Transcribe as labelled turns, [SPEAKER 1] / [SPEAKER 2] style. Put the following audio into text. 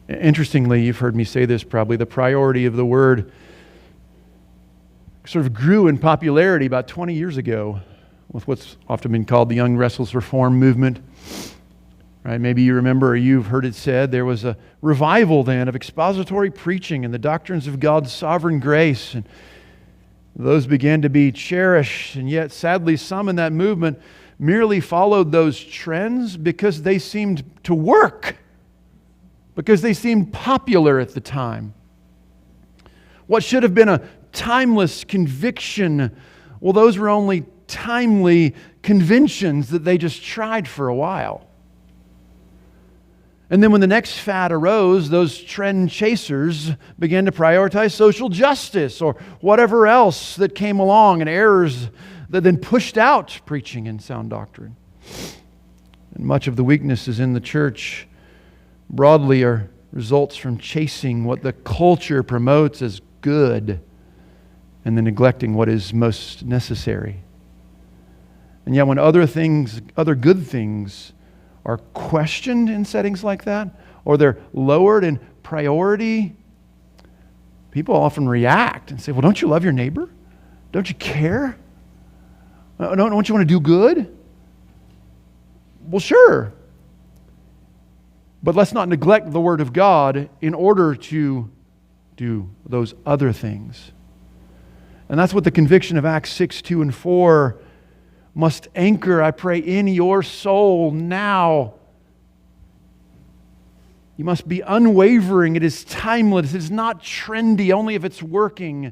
[SPEAKER 1] Interestingly, you've heard me say this probably, the priority of the word sort of grew in popularity about 20 years ago with what's often been called the Young Restless Reform movement. Right? Maybe you remember or you've heard it said there was a revival then of expository preaching and the doctrines of God's sovereign grace. And those began to be cherished, and yet sadly some in that movement merely followed those trends because they seemed to work, because they seemed popular at the time. What should have been a timeless conviction, well, those were only timely conventions that they just tried for a while. And then when the next fad arose, those trend chasers began to prioritize social justice or whatever else that came along, and errors that then pushed out preaching and sound doctrine. And much of the weaknesses in the church broadly are results from chasing what the culture promotes as good and then neglecting what is most necessary. And yet when other good things are questioned in settings like that, or they're lowered in priority, people often react and say, well, don't you love your neighbor? Don't you care? Don't you want to do good? Well, sure. But let's not neglect the Word of God in order to do those other things. And that's what the conviction of Acts 6, 2, and 4 must anchor, I pray, in your soul now. You must be unwavering. It is timeless. It is not trendy only if it's working.